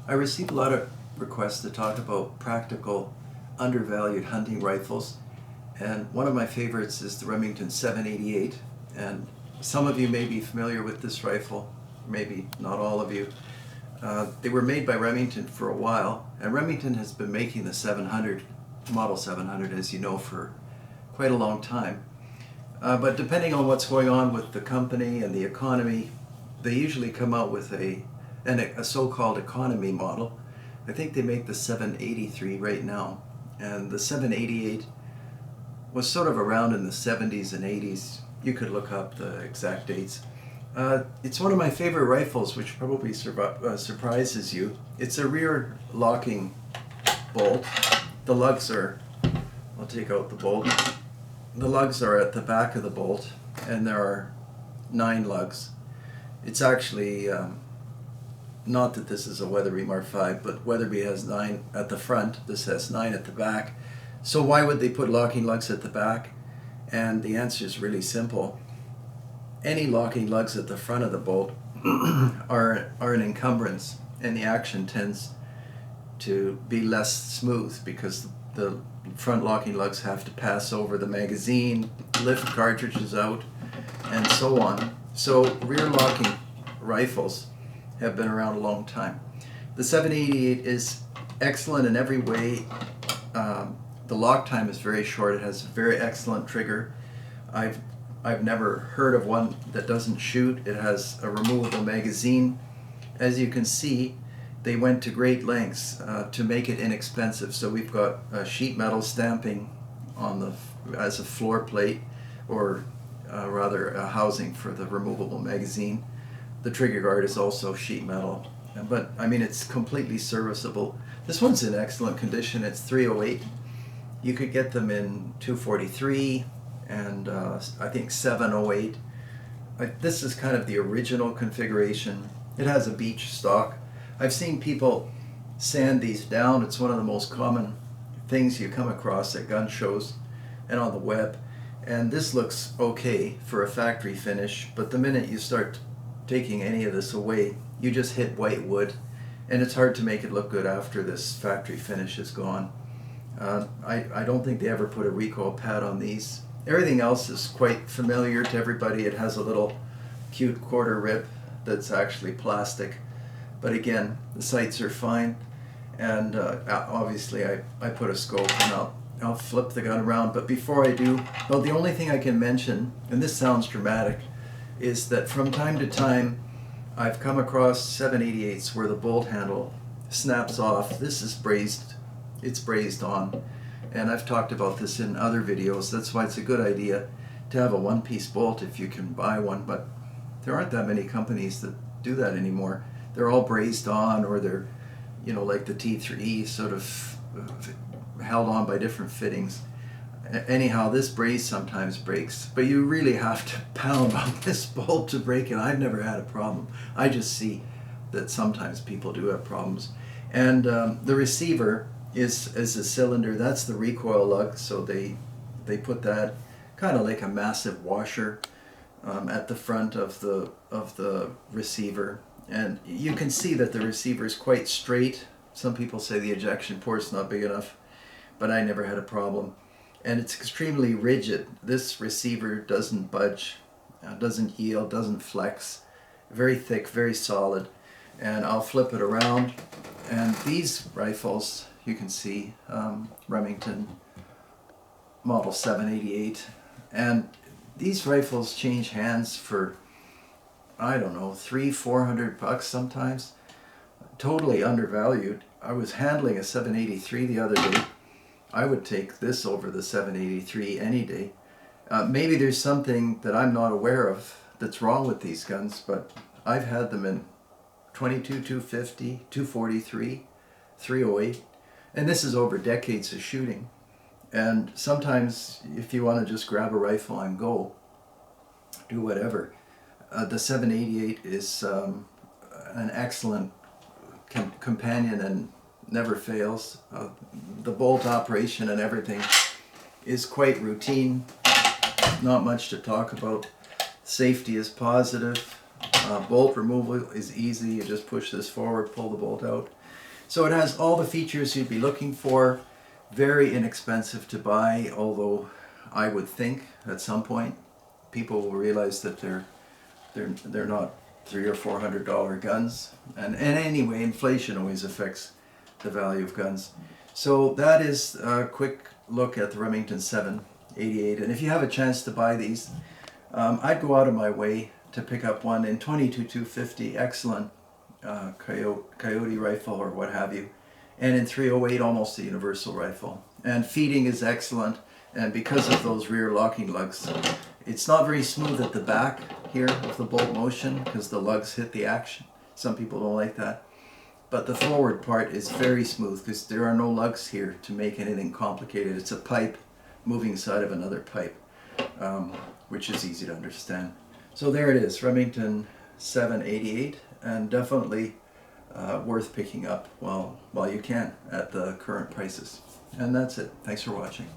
I receive a lot of requests to talk about practical, undervalued hunting rifles, and one of my favorites is the Remington 788, and some of you may be familiar with this rifle, maybe not all of you. They were made by Remington for a while, and Remington has been making the 700, Model 700, as you know, for quite a long time. But depending on what's going on with the company and the economy, they usually come out with a so-called economy model. I think they make the 783 right now, and the 788 was sort of around in the 70s and 80s. You could look up the exact dates. It's one of my favorite rifles, which probably surprises you. It's a rear locking bolt. The lugs are, I'll take out the bolt. The lugs are at the back of the bolt, and there are 9 lugs. It's actually, not that this is a Weatherby Mark V, but Weatherby has 9 at the front. This has 9 at the back. So why would they put locking lugs at the back? And the answer is really simple. Any locking lugs at the front of the bolt are an encumbrance, and the action tends to be less smooth because the front locking lugs have to pass over the magazine, lift cartridges out, and so on. So rear locking rifles have been around a long time. The 788 is excellent in every way. The lock time is very short. It has a very excellent trigger. I've never heard of one that doesn't shoot. It has a removable magazine. As you can see, they went to great lengths to make it inexpensive. So we've got sheet metal stamping on as a floor plate, or rather a housing for the removable magazine. The trigger guard is also sheet metal, but I mean, it's completely serviceable. This one's in excellent condition. It's 308. You could get them in 243 and I think 708. This is kind of the original configuration. It has a beach stock. I've seen people sand these down. It's one of the most common things you come across at gun shows and on the web. And this looks okay for a factory finish, but the minute you start taking any of this away, you just hit white wood, and it's hard to make it look good after this factory finish is gone. I don't think they ever put a recoil pad on these. Everything else is quite familiar to everybody. It has a little cute quarter rip that's actually plastic. But again, the sights are fine, and obviously I put a scope, and I'll flip the gun around. But before I do, well, the only thing I can mention, and this sounds dramatic, is that from time to time I've come across 788s where the bolt handle snaps off. This is brazed, it's brazed on, and I've talked about this in other videos. That's why it's a good idea to have a one-piece bolt if you can buy one, but there aren't that many companies that do that anymore. They're all brazed on, or they're, you know, like the T3, sort of held on by different fittings. Anyhow, this braze sometimes breaks, but you really have to pound on this bolt to break it. I've never had a problem. I just see that sometimes people do have problems. And the receiver is a cylinder. That's the recoil lug, so they put that kind of like a massive washer at the front of the receiver. And you can see that the receiver is quite straight. Some people say the ejection port's not big enough, but I never had a problem. And it's extremely rigid. This receiver doesn't budge, doesn't yield, doesn't flex. Very thick, very solid. And I'll flip it around. And these rifles, you can see, Remington Model 788. And these rifles change hands for, I don't know, $300-400 sometimes. Totally undervalued. I was handling a 783 the other day. I would take this over the 783 any day. Maybe there's something that I'm not aware of that's wrong with these guns, but I've had them in 22, 250, 243, 308, and this is over decades of shooting. And sometimes if you want to just grab a rifle and go, do whatever. The 788 is an excellent companion and never fails. The bolt operation and everything is quite routine. Not much to talk about. Safety is positive. Bolt removal is easy. You just push this forward, pull the bolt out. So it has all the features you'd be looking for. Very inexpensive to buy, although I would think at some point people will realize that they're not $300 or $400 guns. And anyway, inflation always affects the value of guns. So that is a quick look at the Remington 788. And if you have a chance to buy these, I'd go out of my way to pick up one in 22-250, excellent coyote rifle or what have you, and in 308 almost a universal rifle. And feeding is excellent, and because of those rear locking lugs, it's not very smooth at the back here of the bolt motion because the lugs hit the action. Some people don't like that, but the forward part is very smooth because there are no lugs here to make anything complicated. It's a pipe moving inside of another pipe, which is easy to understand. So there it is, Remington 788, and definitely worth picking up while you can at the current prices. And that's it. Thanks for watching.